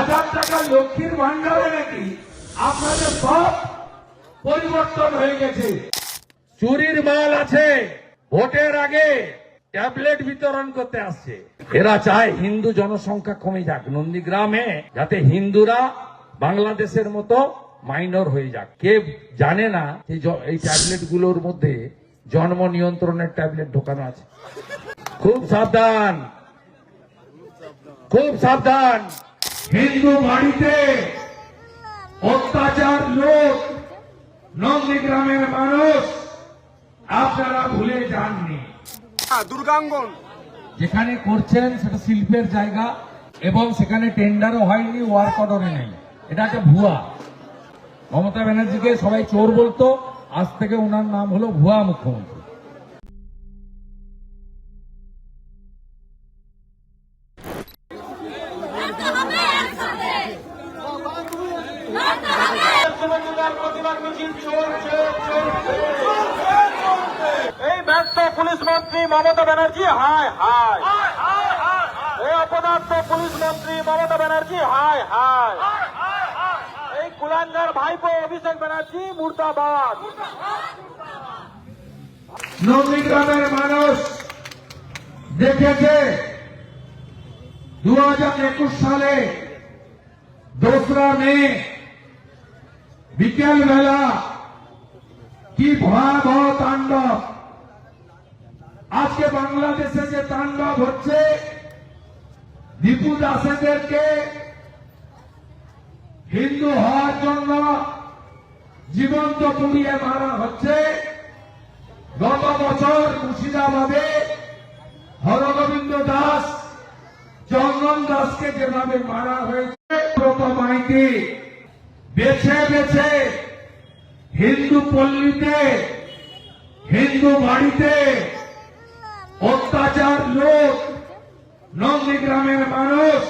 হাজার টাকা লক্ষ্মীর ভান্ডারে নাকি আপনাদের সব পরিবর্তন হয়ে গেছে। চুরির মাল আছে, ভোটের আগে ট্যাবলেট বিতরণ করতে আসছে। এরা চায় হিন্দু জনসংখ্যা কমে যাক নন্দীগ্রামে, যাতে হিন্দুরা বাংলাদেশের মতো মাইনর হয়ে যাক। কে জানে না এই ট্যাবলেট গুলোর মধ্যে জন্ম নিয়ন্ত্রণের ট্যাবলেট ঢোকানো আছে। খুব সাবধান, খুব সাবধান। হিন্দু বাড়িতে অত্যাচার লোক নন্দীগ্রামের মানুষ আপনারা ভুলে যাননি। দুর্গাঙ্গন যেখানে করছেন সেটা শিল্পের জায়গা এবং সেখানে টেন্ডারও হয়নি, ওয়ার্ক অর্ডারে নেই। এটা একটা ভুয়া। মমতা ব্যানার্জিকে সবাই চোর বলতো, আজ থেকে ওনার নাম হলো ভুয়া মুখ্যমন্ত্রী। এই ব্যর্থ পুলিশ মন্ত্রী মমতা ব্যানার্জি হায় হায়, এই অপদার্থ পুলিশ মন্ত্রী মমতা ব্যানার্জি হায় হায়, এই কুলাঙ্গার ভাইপো অভিষেক ব্যানার্জি মুর্দাবাদ। নন্দীগ্রামের মানুষ দেখেছে 2021 সালে 2রা মে বিকেল বেলা কি ভয়াবহ তাণ্ডব। আজকে বাংলাদেশে যে তাণ্ডব হচ্ছে, দীপু দাসেদেরকে হিন্দু হওয়ার জন্য জীবন্ত পুড়িয়ে মারা হচ্ছে। গত বছর মুর্শিদাবাদে হরগোবিন্দ দাস, চন্দন দাসকে যেভাবে মারা হয়েছে, ব্রত মাইতি বেছে বেছে হিন্দু পল্লীতে, হিন্দু বাড়িতে অত্যাচার লোক নন্দীগ্রামের মানুষ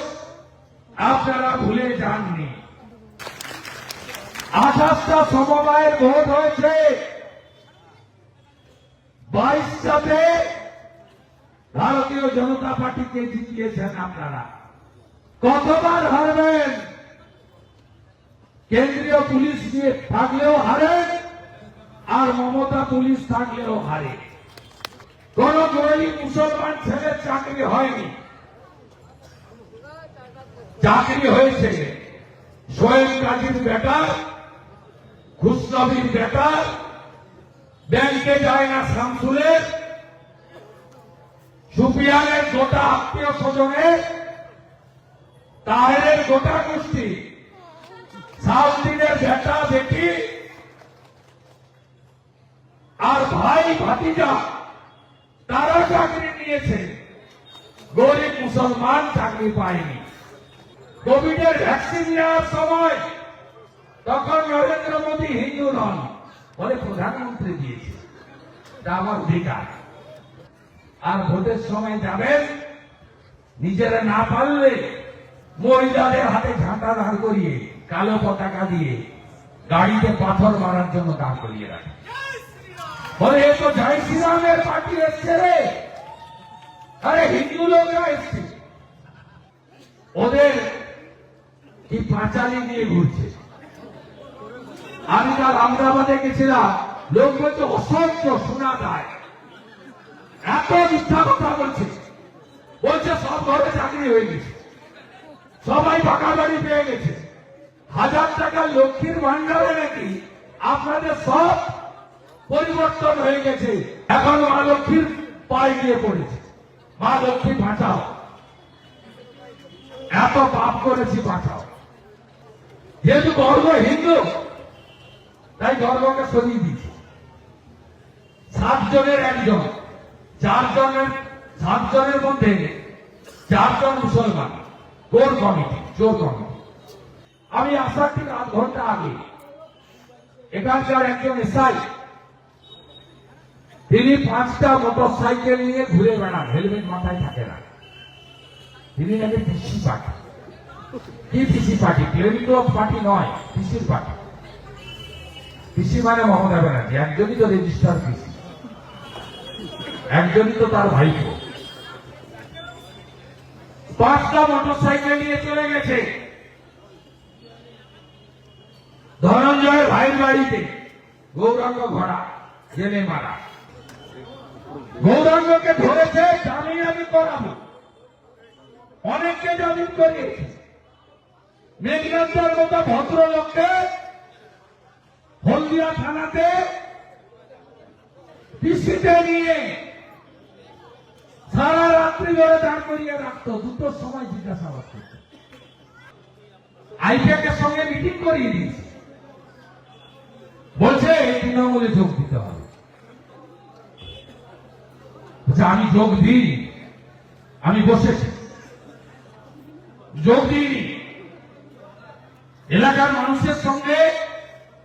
আপনারা ভুলে যাননি। 28টা সমবায়ের ভোট হয়েছে, 22টাতে ভারতীয় জনতা পার্টিকে জিতিয়েছেন আপনারা। কতবার হারবেন? কেন্দ্রীয় পুলিশ নিয়ে থাকলেও হারেন, আর মমতা পুলিশ থাকলেও হারে। কোন গরিব মুসলমান ছেলের চাকরি হয়নি, চাকরি হয়েছে সোহেল কাজীর বেটা, খুশনবীর বেটা, ব্যাংকে যায় না শামসুলের, সুফিয়ানের গোটা আত্মীয় স্বজনের, তাহেরের গোটা গোষ্ঠী, সাউদ্দিনের বেটা বেটি আর ভাই ভাতিজা, তারা চাকরি নিয়েছে। গরিব মুসলমান চাকরি পায়নি। কোভিডের ভ্যাকসিন নেওয়ার সময় তখন নরেন্দ্র মোদী হিন্দু নন বলে প্রধানমন্ত্রী দিয়েছে, এটা আমার অধিকার। আর ভোটের সময় যাবেন, নিজেরা না পারলে মহিলাদের হাতে ঝাঁটা দাঁড় করিয়ে কালো পতাকা দিয়ে গাড়িতে পাথর মারার জন্য দাঁড় করিয়ে রাখে। বলে এ তো জয় শ্রীরামের পার্টি এসছে রে। আরে হিন্দু লোকরা এসছে, ওদের কি পাঁচালি নিয়ে ঘুরছে। আমি কাল আমদাবাদে গেছিলাম, লোক বলছে অসহ্য শোনা যায়, এত মিথ্যা কথা বলছে। বলছে সব ঘরে চাকরি হয়ে গেছে, সবাই পাকা বাড়ি পেয়ে গেছে। 1000 টাকা লক্ষ্মীর ভান্ডারে নাকি আপনাদের সব পরিবর্তন হয়ে গেছে। এখন মা লক্ষ্মীর পায়ে গিয়ে পড়েছে, মা লক্ষ্মী বাঁচাও, এত পাপ করেছি বাঁচাও। যেহেতু গর্ব হিন্দু, তাই গর্বকে সরিয়ে দিচ্ছে। 7 জনের একজন, 7 জনের মধ্যে 4 জন মুসলমান। কোর কমিটি, চোর কমিটি। আমি আসার ঠিক আধ ঘন্টা আগে এখানকার একজন এসআই, তিনি 5টা মোটর সাইকেল নিয়ে ঘুরে বেড়ান, হেলমেট মাথায় থাকে না। তিনি নাকি পিসি পার্টি। কি পিসি পার্টি? ক্লিনিক পার্টি নয়, পিসির পার্টি। পিসি মানে মমতা ব্যানার্জি, একজনই তো রেজিস্টার পিসি, একজনই তো তার ভাইপো। 5টা মোটর সাইকেল নিয়ে চলে গেছে ধনঞ্জয় ভাইয়ের বাড়িতে গৌরাঙ্গ ঘোড়া জেলে মারা। গৌরাঙ্গকে ধরেছে, জামিন আমি করাবো, অনেককে জামিন করিয়েছে। মেঘনাথের মতো ভদ্রলোককে হলদিয়া থানাতে পিসিতে নিয়ে সারা রাত্রি ধরে দাঁড় করিয়ে রাখতো, দুটোর সময় জিজ্ঞাসাবাদ করতো। আইপ্যাকের সঙ্গে মিটিং করিয়ে দিয়েছে, বলছে তৃণমূলে যোগ দিতে হবে। বলছে আমি যোগ দিই, আমি বসেছি, যোগ দিইনি। এলাকার মানুষের সঙ্গে,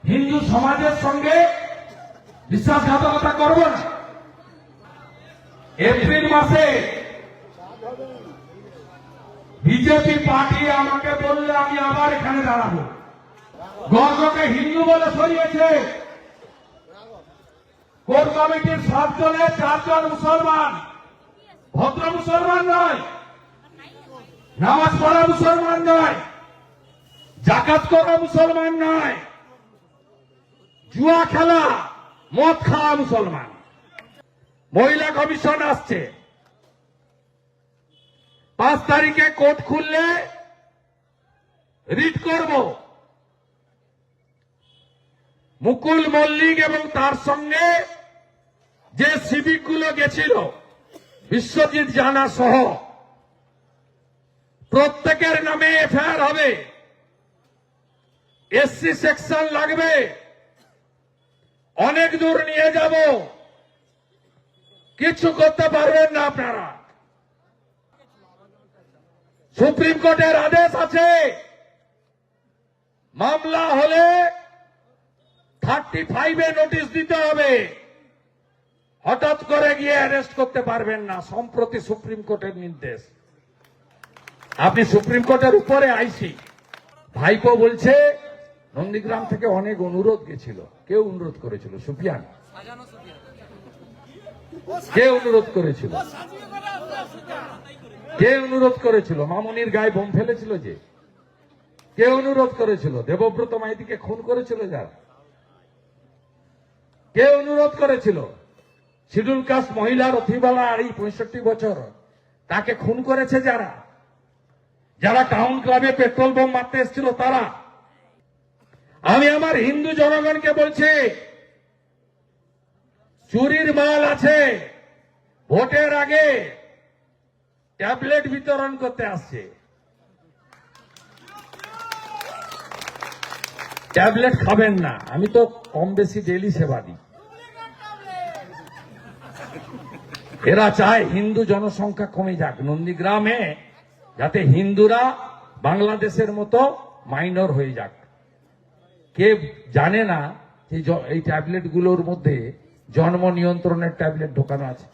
হিন্দু সমাজের সঙ্গে বিশ্বাসঘাতকতা করব না। এপ্রিল মাসে বিজেপি পার্টি আমাকে বললে আমি আবার এখানে দাঁড়াবো। গর্গকে হিন্দু বলে সরিয়েছে। কোর কমিটির 7 জনের 4 জন মুসলমান, ভদ্র মুসলমান নয়, নামাজ পড়া মুসলমান নয়, জাকাত করা মুসলমান নয়, জুয়া খেলা মদ খাওয়া মুসলমান। মহিলা কমিশন আসছে, 5 তারিখে কোর্ট খুললে রিট করব। মুকুল মল্লিক এবং তার সঙ্গে যে সিভিক গুলো গেছিল, বিশ্বজিৎ জানা সহ প্রত্যেকের নামে এফআইআর হবে। এসসি সেকশন লাগবে, অনেক দূর নিয়ে যাব, কিছু করতে পারবেন না আপনারা। সুপ্রিম কোর্টের আদেশ আছে, মামলা হলে 35-এ নোটিশ দিতে হবে, হঠাৎ করে গিয়ে অ্যারেস্ট করতে পারবেন না। সম্প্রতি সুপ্রিম কোর্টের নির্দেশ। আপনি সুপ্রিম কোর্টের উপরে আইসি। ভাইপো বলছে নন্দীগ্রাম থেকে অনেক অনুরোধ গেছিল। কেউ অনুরোধ করেছিল? সুফিয়ান। কে অনুরোধ করেছিল? কে অনুরোধ করেছিল? মামনির গায়ে বোম ফেলেছিল যে, কে অনুরোধ করেছিল? দেবব্রত মাইতিকে খুন করেছিল যারা, কে অনুরোধ করেছিল? শিডিউল কাস্ট মহিলার অথিবালা, এই 65 বছর, তাকে খুন করেছে যারা, যারা টাউন ক্লাবে পেট্রোল বোম মারতে এসেছিল তারা। আমি আমার হিন্দু জনগণকে বলছি, চুরির মাল আছে, ভোটের আগে ট্যাবলেট বিতরণ করতে আসছে। ট্যাবলেট খাবেন না, আমি তো কম বেশি ডেলি সেবা দিই। এরা চায় হিন্দু জনসংখ্যা কমে যাক নন্দীগ্রামে, যাতে হিন্দুরা বাংলাদেশের মতো মাইনর হয়ে যাক। কে জানে না যে এই ট্যাবলেট গুলোর মধ্যে জন্ম নিয়ন্ত্রণের ট্যাবলেট ঢোকানো আছে।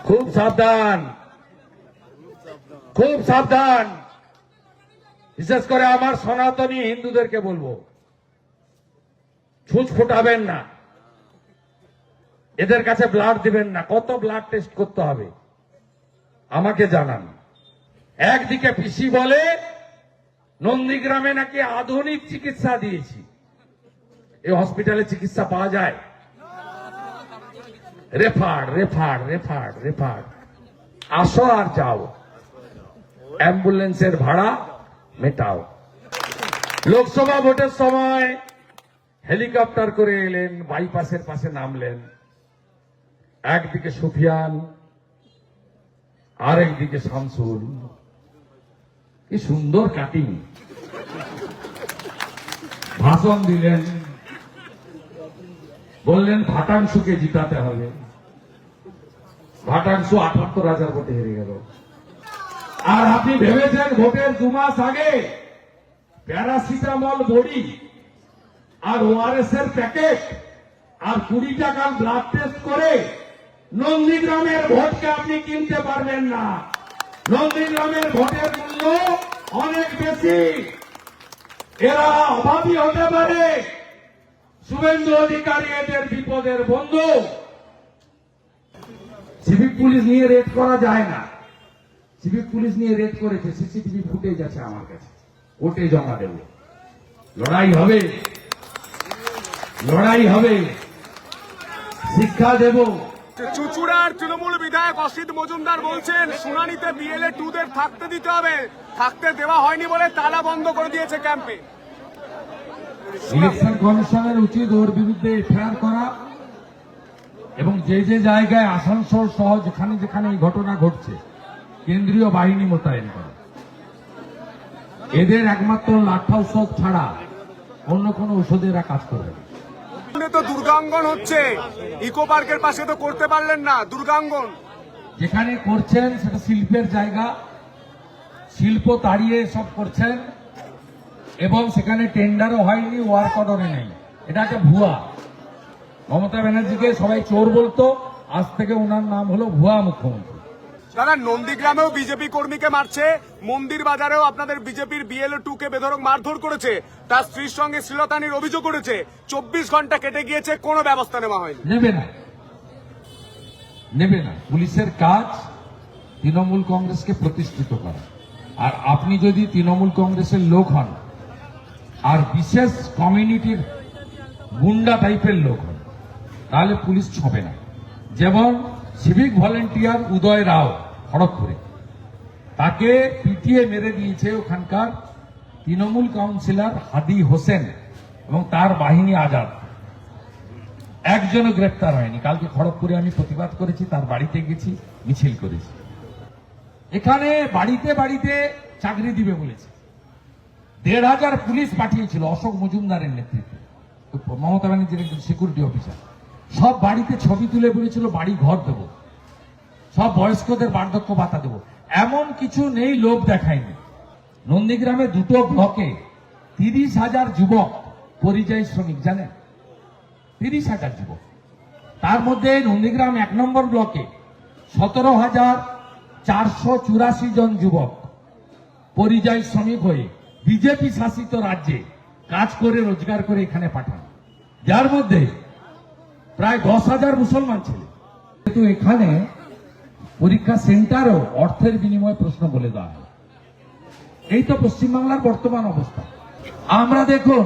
খুব সাবধান, খুব সাবধান। বিশেষ করে আমার সনাতনী হিন্দুদেরকে বলবো, ছুঁচ ফোটাবেন না, এদের কাছে ব্লাড দিবেন না। কত ব্লাড টেস্ট করতে হবে আমাকে জানান। একদিকে পিসি বলে নন্দীগ্রামে নাকি আধুনিক চিকিৎসা দিয়েছি। এই হসপিটালে চিকিৎসা পাওয়া যায়? Referred referred referred referred. আসো আর যাও, অ্যাম্বুলেন্সের ভাড়া মেটাও। লোকসভা ভোটের সময় হেলিকপ্টার করে এলেন, বাইপাসের পাশে নামলেন। একদিকে সুফিয়ান, আরেকদিকে শামসুল। কি সুন্দর কাটিং, ভাষণ দিলেন, বললেন ভাটাংশুকে জিতাতে হবে। ভাটাংশু ৭৮,০০০ ভোটে হেরে গেল। আর আপনি ভেবেছেন ভোটের 2 মাস আগে প্যারাসিটামল বড়ি আর ওআরএস এর প্যাকেট আর 20 টাকার ব্লাড টেস্ট করে নন্দীগ্রামের ভোটকে আপনি কিনতে পারবেন না। নন্দীগ্রামের ভোটের মূল্য অনেক বেশি। এরা অভাবী হতে পারে, শুভেন্দু অধিকারী এদের বিপদের বন্ধু। সিভিক পুলিশ নিয়ে রেড করা যায় না। সিভিক পুলিশ নিয়ে রেড করেছে, সিসিটিভি ফুটেজ আছে আমার কাছে, কোর্টে জমা দেব। লড়াই হবে, লড়াই হবে, শিক্ষা দেব। চুচুড়ার তৃণমূল বিধায়ক অসিত মজুমদার বলছেন শুনানিতে বিএলএ 2দের থাকতে দিতে হবে, থাকতে দেওয়া হয়নি বলে তালা বন্ধ করে দিয়েছে ক্যাম্পে। ইলেকশন কমিশনের উচিত ওর বিরুদ্ধে এফআইআর করা এবং যে যে জায়গায় আসানসোল সহ যেখানে যেখানে এই ঘটনা ঘটছে কেন্দ্রীয় বাহিনী মোতায়েন করা। এদের একমাত্র লাঠা ঔষধ ছাড়া অন্য কোনো ওষুধে এরা কাজ করবে না। তো দুর্গাঙ্গন হচ্ছে, ইকো পার্কের পাশে তো করতে পারলেন না দুর্গাঙ্গন। যেখানে করছেন সেটা শিল্পের জায়গা, শিল্প তাড়িয়ে সব করছেন এবং সেখানে টেন্ডারও হয়নি, ওয়ার্ক অর্ডারও নেই। এটা একটা ভুয়া। মমতা ব্যানার্জিকে সবাই চোর বলতো, আজ থেকে ওনার নাম হলো ভুয়া মুখ্যমন্ত্রী। দাদা নন্দীগ্রামেও বিজেপি কর্মীকে মারছে, মন্দির বাজারেও আপনাদের বিজেপির বিএলএ 2কে বেধড়ক মারধর করেছে, তার স্ত্রীর সঙ্গে শ্লীলতাহানির অভিযোগ করেছে। 24 ঘন্টা কেটে গিয়েছে, কোনো ব্যবস্থা নেওয়া হয়নি। নেবে না, নেবে না। পুলিশের কাজ তৃণমূল কংগ্রেসকে প্রতিষ্ঠিত করা। আর আপনি যদি তৃণমূল কংগ্রেসের লোক হন আর বিশেষ কমিউনিটির গুন্ডা টাইপের লোক হন তাহলে পুলিশ ছবে না। যেমন সিভিক ভলেন্টিয়ার উদয় রাও খড়গপুরে, তাকে পিটিয়ে মেরে দিয়েছে ওখানকার তৃণমূল কাউন্সিলর হাদি হোসেন এবং তার বাহিনী আজাদ। একজনও গ্রেপ্তার হয়নি। কালকে খড়গপুরে আমি প্রতিবাদ করেছি, তার বাড়িতে গেছি, মিছিল করেছি। এখানে বাড়িতে বাড়িতে চাকরি দিবে বলেছে। 1,500 পুলিশ পাঠিয়েছিল অশোক মজুমদারের নেতৃত্বে, মমতা ব্যানার্জির একজন সিকিউরিটি অফিসার। সব বাড়িতে ছবি তুলে বলেছিল বাড়ি ঘর দেব, সব বয়স্কদের বার্ধক্য ভাতা দেব। এমন কিছু নেই, লোভ দেখায়নি। নন্দীগ্রামে 2টো ব্লকে 30,000 যুবক পরিযায়ী শ্রমিক, জানেন? 30,000 যুবক। তার মধ্যে নন্দীগ্রাম 1 নম্বর ব্লকে 17,484 জন যুবক পরিযায়ী শ্রমিক হয়ে বিজেপি শাসিত রাজ্যে কাজ করে রোজগার করে এখানে পাঠান, যার মধ্যে প্রায় 10,000 মুসলমান ছেলে। কিন্তু এখানে পরীক্ষা সেন্টারও অর্থের বিনিময়ে প্রশ্ন বলে দেওয়া হয়। এই তো পশ্চিমবাংলার বর্তমান অবস্থা। আমরা দেখুন,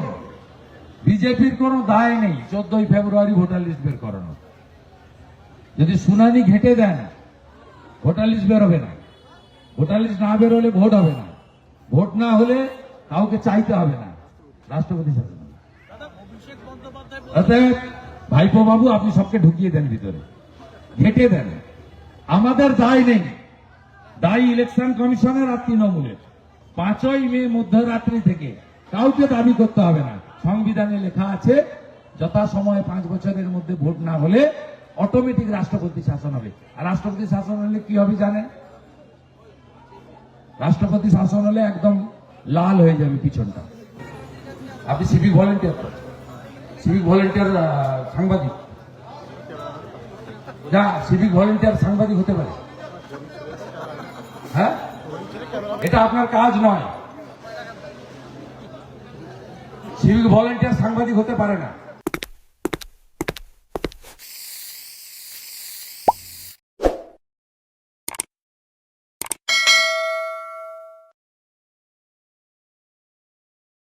বিজেপির কোনো দায় নেই 14ই ফেব্রুয়ারি ভোটার লিস্ট বের করানো। যদি শুনানি ঘেঁটে দেন ভোটার লিস্ট বেরোবে না। ভোটার লিস্ট না বেরোলে ভোট হবে না, ভোট না হলে কাউকে চাইতে হবে না রাষ্ট্রপতি শাসন। অতএব ভাইপো বাবু, আপনি সবকে ঢুকিয়ে দেন ভিতরে, ঘেঁটে দেন। আমাদের দায় নেই, দায়ী ইলেকশন কমিশনের আর তৃণমূলের। 5ই মে মধ্যরাত্রি থেকে কাউকে দাবি করতে হবে না। সংবিধানে লেখা আছে যথাসময়ে 5 বছরের মধ্যে ভোট না হলে অটোমেটিক রাষ্ট্রপতি শাসন হবে। আর রাষ্ট্রপতি শাসন হলে কি হবে জানেন? রাষ্ট্রপতি শাসন হলে একদম লাল হয়ে যাবে পিছনটা। আপনি সিভিক ভলেন্টিয়ার, সিভিক ভলেন্টিয়ার সাংবাদিক, যা সিভিক ভলেন্টিয়ার সাংবাদিক হতে পারে? হ্যাঁ, এটা আপনার কাজ নয়। সিভিক ভলেন্টিয়ার সাংবাদিক হতে পারে না।